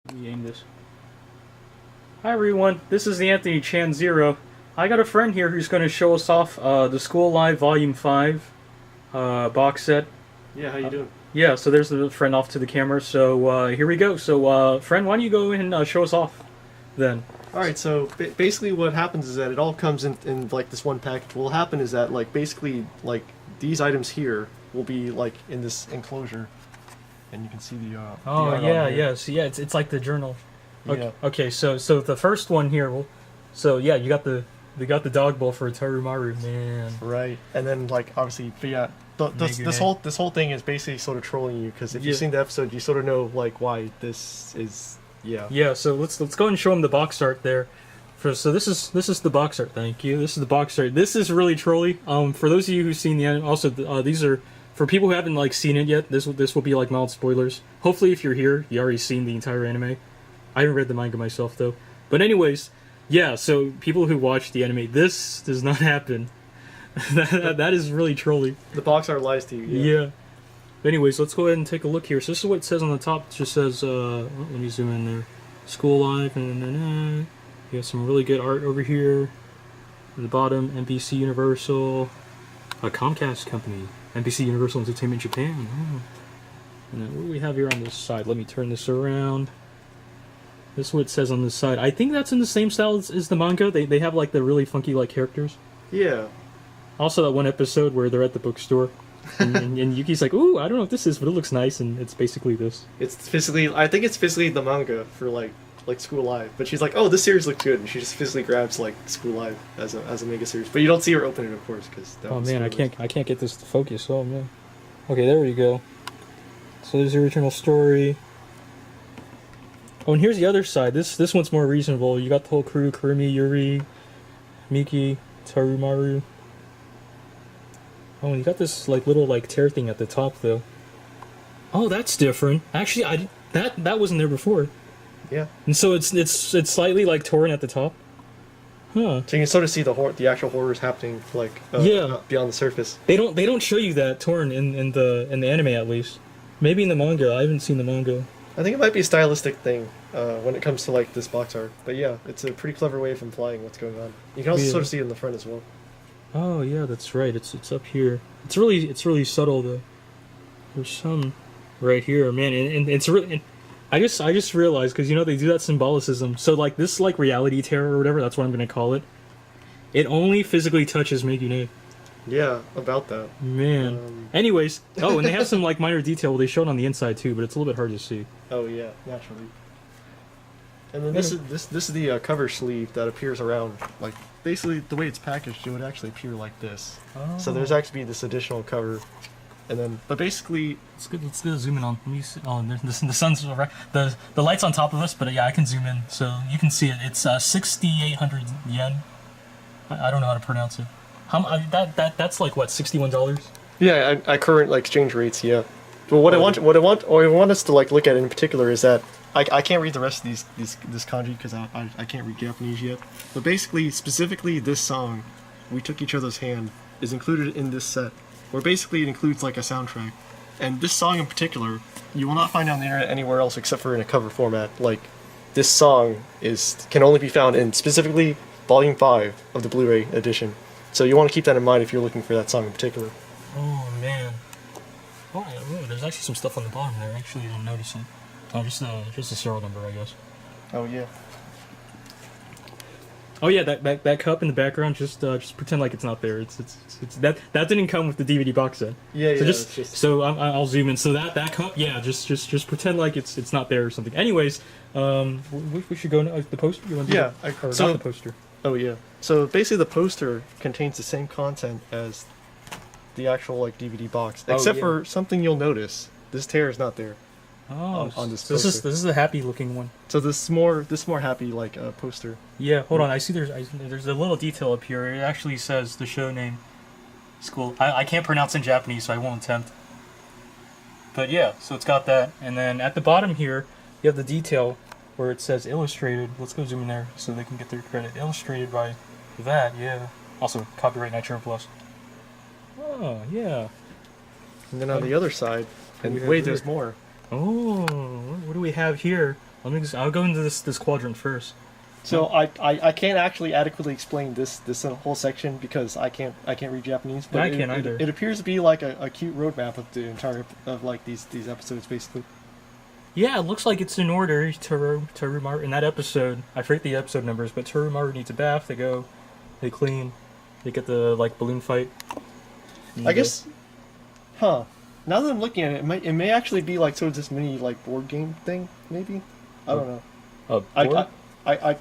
Let me aim this. Hi everyone, this is the Anthony Chan Zero. I got a friend here who's going to show us off the School Live Volume 5 box set. Yeah, how you doing? Yeah, so there's the friend off to the camera, so here we go. So friend, why don't you go and show us off then? Alright, so basically what happens is that it all comes in like this one package. What will happen is that like basically like these items here will be like in this enclosure. And you can see the oh art yeah, on here. yeah. So yeah, it's like the journal. Okay, Yeah. okay, so the first one here, so yeah, you got the dog bowl for Tarumaru, man. Right, and then like obviously, but yeah, this whole thing is basically sort of trolling you because if you've seen the episode, you sort of know like why this is. Yeah. Yeah. So let's go and show them the box art there. So this is the box art. Thank you. This is the box art. This is really trolly. For those of you who've seen the anime, also these are. For people who haven't like seen it yet, this will be like mild spoilers. Hopefully, if you're here, you already seen the entire anime. I haven't read the manga myself though. But anyways, yeah. So people who watch the anime, this does not happen. that is really trolly. The box art lies to you. Yeah. Anyways, let's go ahead and take a look here. So this is what it says on the top. It just says, let me zoom in there. School Live, and you got some really good art over here. At the bottom, NBC Universal, a Comcast company. NBC Universal Entertainment Japan. Oh. And then what do we have here on this side? Let me turn this around. This is what it says on this side. I think that's in the same style as the manga. They have like the really funky like characters. Yeah. Also that one episode where they're at the bookstore. and Yuki's like, ooh, I don't know what this is, but it looks nice, and it's basically this. It's physically, I think it's physically the manga for like School Live, but she's like, oh, this series looks good, and she just physically grabs like School Live as a mega series, but you don't see her open it, of course, because oh man, I can't get this to focus. Oh man. Okay, there we go. So there's the original story. Oh, and here's the other side. This one's more reasonable. You got the whole crew: Kurumi, Yuri, Miki, Tarumaru. Oh, and you got this like little like tear thing at the top though. Oh, that's different. Actually, that wasn't there before. Yeah. And so it's slightly like torn at the top. Huh. So you can sort of see the actual horrors happening like beyond the surface. They don't show you that torn in the anime at least. Maybe in the manga. I haven't seen the manga. I think it might be a stylistic thing when it comes to like this box art. But yeah, it's a pretty clever way of implying what's going on. You can also sort of see it in the front as well. Oh yeah, that's right. It's up here. It's really subtle though. There's some right here, man, and it's really. And I just realized because they do that symbolicism. So like this like reality terror or whatever. That's what I'm gonna call it. It only physically touches Megune. Yeah, about that. Man. Anyways, oh, and they have some like minor detail. They show it on the inside too, but it's a little bit hard to see. Oh yeah, naturally. And then this is the cover sleeve that appears around. Like basically the way it's packaged, it would actually appear like this. Oh. So there's actually this additional cover, and then but basically it's good. Let's go zoom in on. Let me see. Oh, the sun's the light's on top of us, but yeah, I can zoom in so you can see it. It's 6,800 yen. I don't know how to pronounce it. That's like what, $61? Yeah, at current like exchange rates, yeah. But what I want us to like look at in particular is that I can't read the rest of this kanji because I can't read Japanese yet. But basically, specifically this song, "We Took Each Other's Hand," is included in this set, where basically it includes like a soundtrack. And this song in particular, you will not find on the internet anywhere else except for in a cover format. Like, this song can only be found in specifically Volume 5 of the Blu-ray edition. So you want to keep that in mind if you're looking for that song in particular. Oh man. Oh, there's actually some stuff on the bottom there. Actually, I didn't notice it. Oh, just a serial number, I guess. Oh yeah. Oh yeah, that cup in the background. Just pretend like it's not there. It's that didn't come with the DVD box set. Yeah, so yeah. So I'll zoom in. So that cup, yeah, just pretend like it's not there or something. Anyways, we should go to the poster. You want to not the poster. Oh yeah. So basically, the poster contains the same content as the actual like DVD box, except for something you'll notice. This tear is not there. Oh, on this so poster. this is the happy looking one. So this more happy like poster. Yeah, hold on. I see there's a little detail up here. It actually says the show name. School. I can't pronounce in Japanese, so I won't attempt. But yeah, so it's got that, and then at the bottom here you have the detail where it says illustrated. Let's go zoom in there so they can get their credit. Illustrated by that, yeah. Also copyright Nitro Plus. Oh yeah. And then on the other side, and wait, there's more. Oh, what do we have here? I'll go into this quadrant first. So I can't actually adequately explain this whole section because I can't read Japanese. But I can't either. It appears to be like a cute roadmap of the entire of like these episodes basically. Yeah, it looks like it's in order. Terumaru in that episode, I forget the episode numbers, but Terumaru needs a bath. They clean, they get the like balloon fight. I guess, huh? Now that I'm looking at it, it may actually be like sort of this mini like board game thing, maybe. I don't know. Board?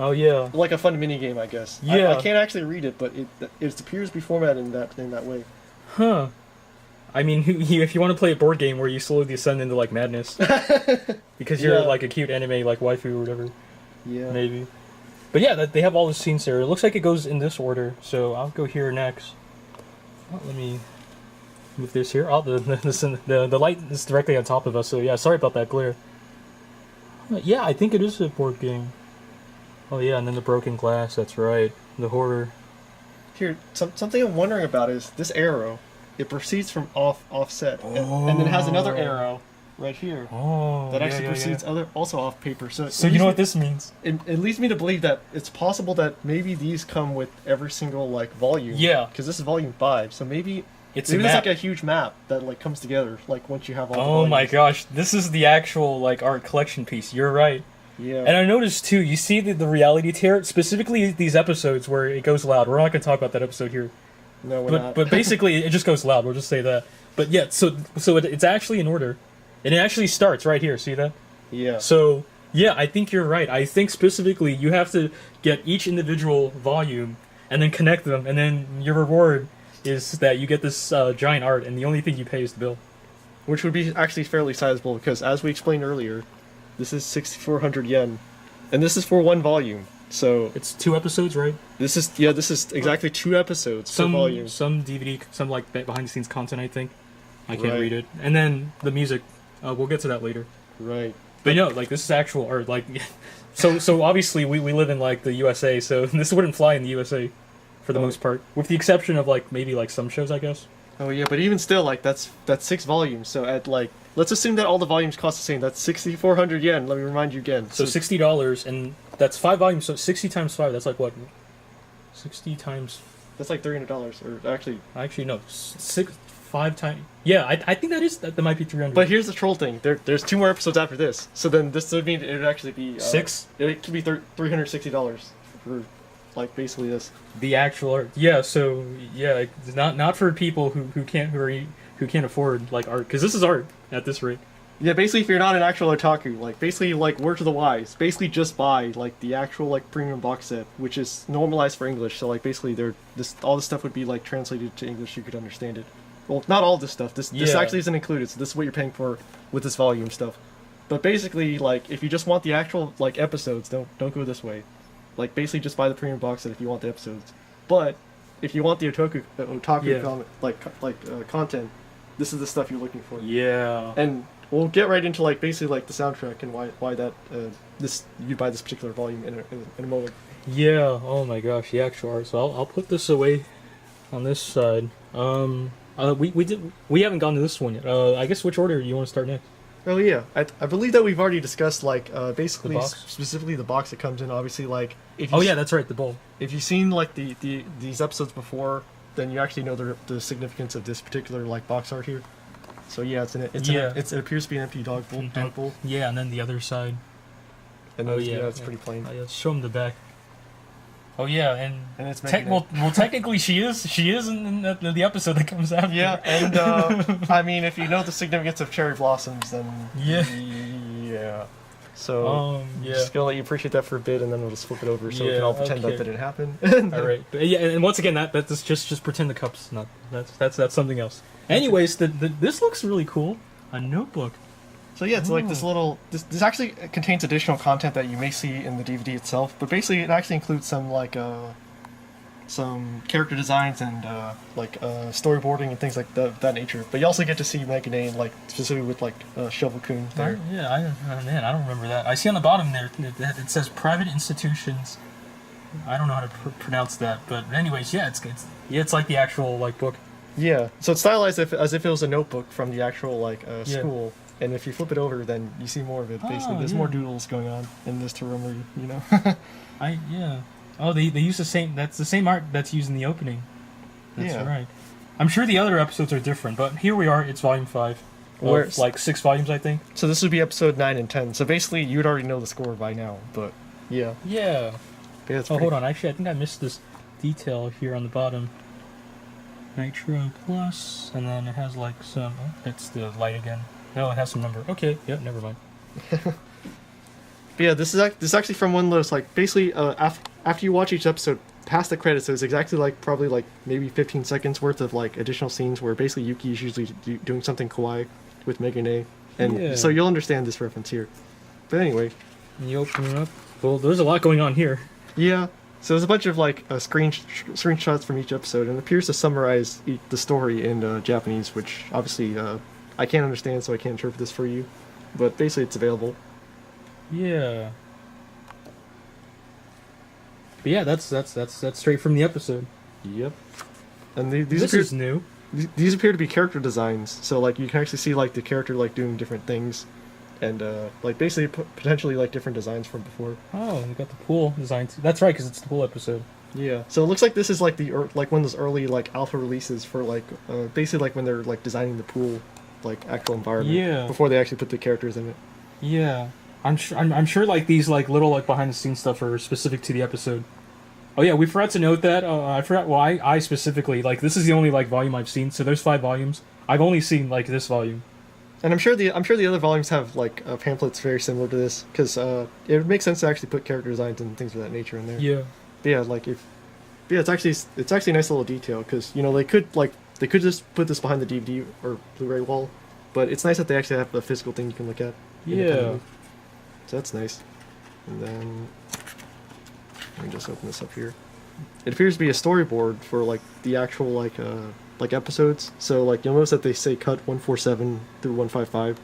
Oh yeah. Like a fun mini game, I guess. Yeah. I can't actually read it, but it appears to be formatted in that way. Huh. I mean, if you want to play a board game where you slowly descend into like madness, because you're like a cute anime like waifu or whatever. Yeah. Maybe. But yeah, they have all the scenes there. It looks like it goes in this order, so I'll go here next. Oh, let me move this here. Oh, the light is directly on top of us, so yeah, sorry about that glare. Yeah, I think it is a board game. Oh yeah, and then the broken glass, that's right. The horror. Here, something I'm wondering about is this arrow. It proceeds from offset, and then has another arrow right here that actually proceeds also off paper. So you know what this means? It leads me to believe that it's possible that maybe these come with every single like volume. Yeah, because this is volume 5, so maybe it's like a huge map that like comes together like once you have all. Oh the volumes. my gosh, this is the actual like art collection piece. You're right. Yeah. And I noticed too, you see the reality tier, specifically these episodes where it goes loud. We're not going to talk about that episode here. No, we're not. But basically, it just goes loud. We'll just say that. But yeah, so it's actually in order, and it actually starts right here. See that? Yeah. So yeah, I think you're right. I think specifically you have to get each individual volume and then connect them, and then your reward is that you get this giant art, and the only thing you pay is the bill. Which would be actually fairly sizable because, as we explained earlier, this is 6,400 yen, and this is for one volume. So it's 2 episodes, right? This is exactly 2 episodes per volume. Some DVD, some like behind the scenes content. I think I can't read it, and then the music. We'll get to that later. Right. But no, like this is actual art. Like, so obviously we live in like the U.S.A, so this wouldn't fly in the U.S.A. for the most part, with the exception of like maybe like some shows, I guess. Oh yeah, but even still, like that's 6 volumes. So at like, let's assume that all the volumes cost the same. That's 6,400 yen. Let me remind you again. So $60, and that's 5 volumes. So 60 times 5. That's like what? 60 times. That's like $300, or actually no, 5 times. Yeah, I think that might be 300. But here's the troll thing. There's 2 more episodes after this. So then this would mean it would actually be 6. It could be $360 for like basically this. The actual art. Yeah. So yeah, it's not for people who can't afford like art, because this is art at this rate. Yeah, basically, if you're not an actual otaku, like basically, like word to the wise, basically just buy like the actual like premium box set, which is normalized for English. So like basically, all this stuff would be like translated to English. You could understand it. Well, not all this stuff. This actually isn't included. So this is what you're paying for with this volume stuff. But basically, like if you just want the actual like episodes, don't go this way. Like basically, just buy the premium box set if you want the episodes. But if you want the otaku content, this is the stuff you're looking for. Yeah. And we'll get right into like basically like the soundtrack and why that you buy this particular volume in a moment. Yeah. Oh my gosh, the actual art. So I'll put this away on this side. We haven't gone to this one yet. I guess which order do you want to start next? Oh yeah, I believe that we've already discussed like basically specifically the box that comes in. Obviously, like if yeah, that's right, the bowl. If you've seen like these episodes before, then you actually know the significance of this particular like box art here. So yeah, it appears to be an empty dog bowl. Yeah, and then the other side. And it's pretty plain. Let's show them the back. Oh yeah, and it's technically she is in the episode that comes after. Yeah, and I mean, if you know the significance of cherry blossoms, then yeah. So I'm just gonna let you appreciate that for a bit, and then we'll just flip it over so we can all pretend that didn't happen. All right, but yeah, and once again, that's just pretend the cup's not. That's something else. Anyways, this looks really cool. A notebook. So yeah, it's like this little. This actually contains additional content that you may see in the DVD itself, but basically it actually includes some like some character designs and storyboarding and things like that nature. But you also get to see Megane like specifically with like Shovel-kun there. Yeah, I don't remember that. I see on the bottom there it says private institutions. I don't know how to pronounce that, but anyways, yeah, it's like the actual like book. Yeah, so it's stylized as if it was a notebook from the actual like school. and if you flip it over, then you see more of it. Basically, there's more doodles going on in this Terumri, you know. Yeah. Oh, they use the same. That's the same art that's used in the opening. That's right. I'm sure the other episodes are different, but here we are. It's volume 5. Where like 6 volumes, I think. So this would be episode 9 and 10. So basically, you'd already know the score by now. But yeah. Yeah. Oh, hold on. Actually, I think I missed this detail here on the bottom. Nitro Plus, and then it has like some. Oh, it's the light again. No, it has some number. Okay. Yeah. Never mind. But yeah, this is actually from one of those, like, basically after you watch each episode past the credits, there's exactly like probably like maybe 15 seconds worth of like additional scenes where basically Yuki is usually doing something kawaii with Megane, and so you'll understand this reference here. But anyway, you open it up. Well, there's a lot going on here. Yeah, so there's a bunch of like screenshots from each episode, and it appears to summarize the story in Japanese, which obviously I can't understand, so I can't interpret this for you. But basically, it's available. Yeah. But yeah, that's straight from the episode. Yep. And this is new. These appear to be character designs, so like you can actually see like the character like doing different things, and like basically potentially like different designs from before. Oh, we got the pool design too. That's right, because it's the pool episode. Yeah. So it looks like this is like like one of those early like alpha releases for like basically like when they're like designing the pool, like actual environment. Yeah. Before they actually put the characters in it. Yeah. I'm sure like these like little like behind the scenes stuff are specific to the episode. Oh yeah, we forgot to note that. I forgot. Well, I specifically like this is the only like volume I've seen. So there's 5 volumes. I've only seen like this volume. And I'm sure the other volumes have like pamphlets very similar to this, because it would make sense to actually put character designs and things of that nature in there. Yeah. But yeah, like it's actually a nice little detail, because you know they could just put this behind the DVD or Blu-ray wall, but it's nice that they actually have a physical thing you can look at. Yeah. So that's nice. And then let me just open this up here. It appears to be a storyboard for like the actual like episodes. So like you'll notice that they say cut 147 through 155.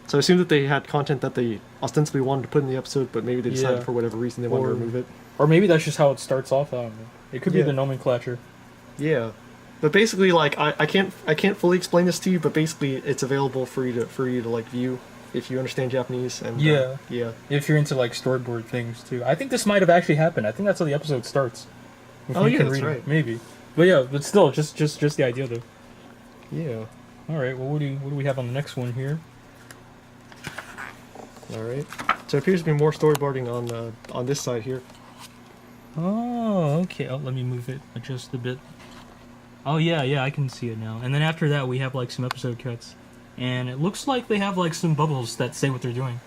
So I assume that they had content that they ostensibly wanted to put in the episode, but maybe they decided for whatever reason they wanted to remove it. Or maybe that's just how it starts off. I don't know. It could be the nomenclature. Yeah. But basically, like I can't fully explain this to you, but basically it's available for you to like view if you understand Japanese. And yeah. If you're into like storyboard things too, I think this might have actually happened. I think that's how the episode starts. Oh yeah, that's right. Maybe. But yeah, but still, just the idea though. Yeah. All right. Well, what do we have on the next one here? All right. So it appears to be more storyboarding on this side here. Oh, okay. Oh, let me move it just a bit. Oh yeah, I can see it now. And then after that, we have like some episode cuts, and it looks like they have like some bubbles that say what they're doing.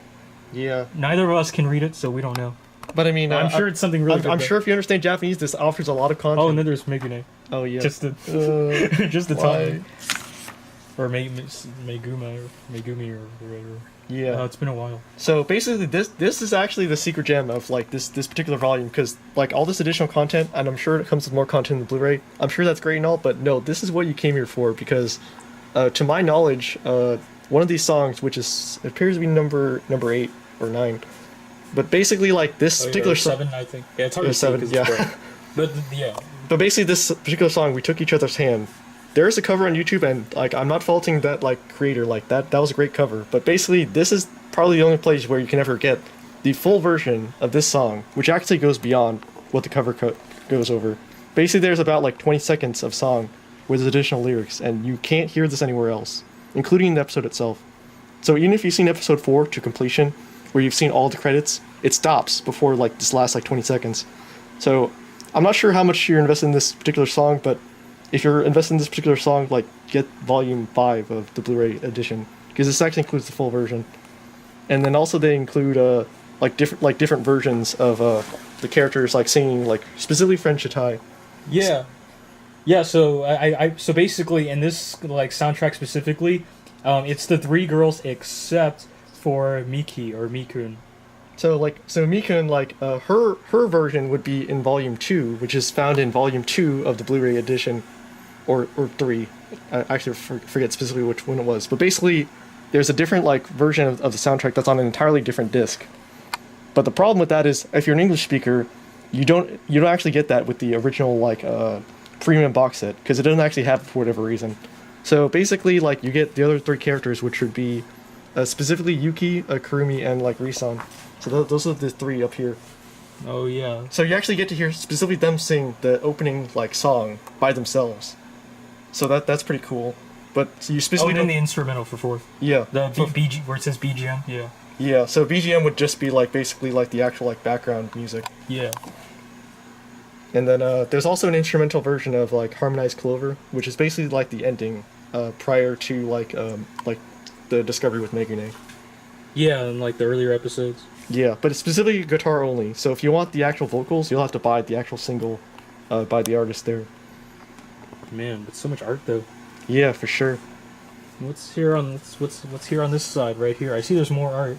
Yeah. Neither of us can read it, so we don't know. But I mean, I'm sure it's something really good. I'm sure if you understand Japanese, this offers a lot of content. Oh, and then there's Megune. Oh yeah. Just the time. Or Megumi or whatever. Yeah. It's been a while. So basically, this is actually the secret gem of like this particular volume, because like all this additional content, and I'm sure it comes with more content in the Blu-ray. I'm sure that's great and all, but no, this is what you came here for, because to my knowledge, one of these songs, which appears to be number 8 or 9. But basically, like this particular song, 7, I think. Yeah, it's hard to say 7. Yeah, but yeah. But basically, this particular song, we took each other's hand. There's a cover on YouTube, and like I'm not faulting that like creator. Like that was a great cover. But basically, this is probably the only place where you can ever get the full version of this song, which actually goes beyond what the cover goes over. Basically, there's about like 20 seconds of song with additional lyrics, and you can't hear this anywhere else, including the episode itself. So even if you've seen episode 4 to completion, where you've seen all the credits, it stops before like this last like 20 seconds. So I'm not sure how much you're invested in this particular song, but if you're invested in this particular song, like get volume 5 of the Blu-ray edition, because this actually includes the full version. And then also they include different versions of the characters like singing like specifically French Chitai. Yeah. So so basically in this like soundtrack specifically, it's the 3 girls except for Miki or Mikun. So Mikun, like her version would be in volume 2, which is found in volume 2 of the Blu-ray edition, or 3. I actually forget specifically which one it was. But basically, there's a different like version of the soundtrack that's on an entirely different disc. But the problem with that is, if you're an English speaker, you don't actually get that with the original like premium box set, because it doesn't actually have it for whatever reason. So basically, like you get the other 3 characters, which would be specifically Yuki, Kurumi, and like Risan. So those are the three up here. Oh yeah. So you actually get to hear specifically them sing the opening like song by themselves. So that's pretty cool. But you Oh, specifically and then the instrumental for fourth. yeah. The BG where it says BGM. Yeah. Yeah, so BGM would just be like basically like the actual like background music. Yeah. And then there's also an instrumental version of like Harmonized Clover, which is basically like the ending prior to like the discovery with Megane. Yeah, and like the earlier episodes. Yeah, but it's specifically guitar only. So if you want the actual vocals, you'll have to buy the actual single by the artist there. Man, but so much art though. Yeah, for sure. What's here on what's here on this side right here? I see there's more art.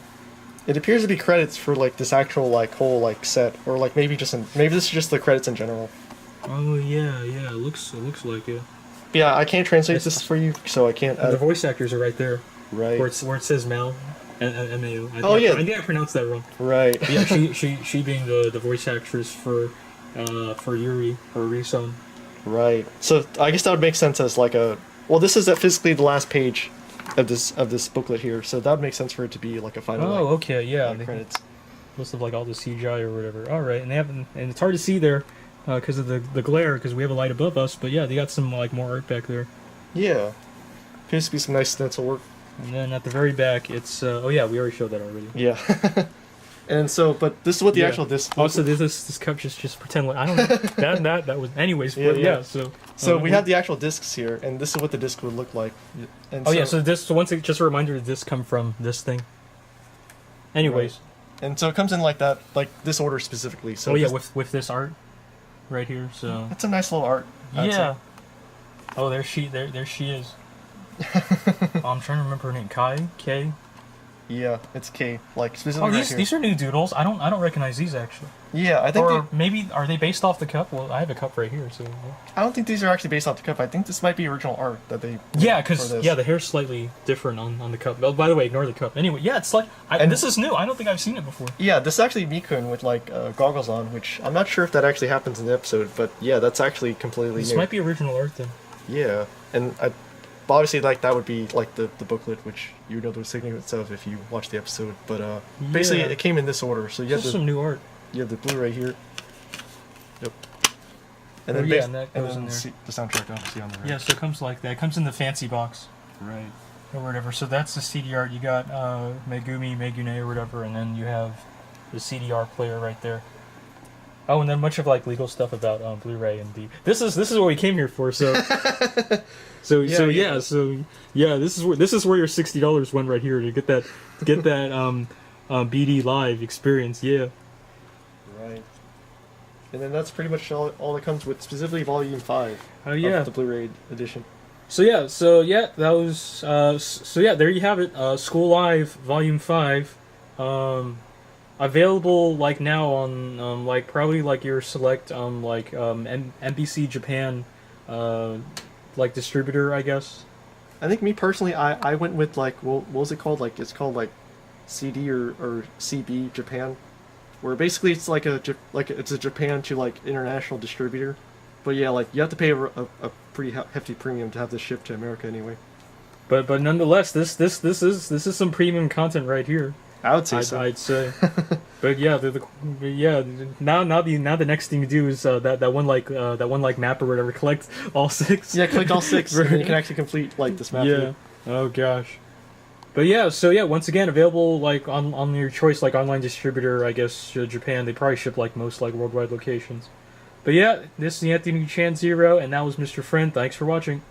It appears to be credits for like this actual like whole like set, or like maybe maybe this is just the credits in general. Oh yeah, yeah. It looks like it. But yeah, I can't translate this for you, so I can't. The voice actors are right there. Right. Where it says Mal, M-A-O. Oh, yeah. I think I pronounced that wrong. Right. But yeah, she being the voice actress for Yuri or Risan. Right. So I guess that would make sense as like a. Well, this is physically the last page of this booklet here, so that would make sense for it to be like a final. Oh, okay, yeah. Credits. Must have like all the CGI or whatever. All right, and they have, and it's hard to see there because of the glare, because we have a light above us. But yeah, they got some like more art back there. Yeah. Appears to be some nice stencil work. And then at the very back, it's oh yeah, we already showed that already. Yeah. And so, but this is what the actual disc. Also, this cup just pretend like I don't know that was anyways. Yeah, But yeah. So We have the actual discs here, and this is what the disc would look like. And so once again, just a reminder, this come from this thing. Anyways. Right. And so it comes in like that, like this order specifically. So with this art, right here. So that's a nice little art. I'd yeah. say. Oh, there she is. Oh, I'm trying to remember her name. K. Yeah, it's K. Like specifically. Oh, right here. these are new doodles. I don't recognize these actually. Yeah, I think. Or maybe are they based off the cup? Well, I have a cup right here, so. Yeah. I don't think these are actually based off the cup. I think this might be original art that they. Yeah, because the hair's slightly different on the cup. Oh, by the way, ignore the cup. Anyway, yeah, it's like and this is new. I don't think I've seen it before. Yeah, this is actually Mikun with like goggles on, which I'm not sure if that actually happens in the episode, but yeah, that's actually completely This new. might be original art then. Yeah, and but obviously like that would be like the booklet, which you know the significance of if you watch the episode. But basically it came in this order. So you have some new art. You have the Blu-ray here. Yep. And and that goes in there. The soundtrack obviously on the right. Yeah, so it comes like that. It comes in the fancy box. Right. Or whatever. So that's the CD art. You got Megune or whatever, and then you have the CDR player right there. Oh, and then much of like legal stuff about Blu-ray and the. This is what we came here for. So. This is where your $60 went right here to get that BD Live experience. Yeah. Right. And then that's pretty much all that comes with, specifically Volume 5. Oh yeah. Of the Blu-ray edition. That was there you have it. School Live Volume 5. Available like now on like probably like your select NBC Japan like distributor, I guess. I think me personally, I went with like what was it called? Like it's called like CD or CB Japan, where basically it's like it's a Japan to like international distributor, but yeah, like you have to pay a pretty hefty premium to have this shipped to America anyway. But nonetheless, this is some premium content right here. I would say so. I'd say. But yeah, now the next thing to do is that one map or whatever, collect all 6. Yeah, collect all 6, and then you can actually complete like this map. Yeah. Here. Oh gosh. But yeah, so yeah, once again available like on your choice like online distributor. I guess Japan. They probably ship like most like worldwide locations. But yeah, this is the Anthony Chan Zero, and that was Mr. Friend. Thanks for watching.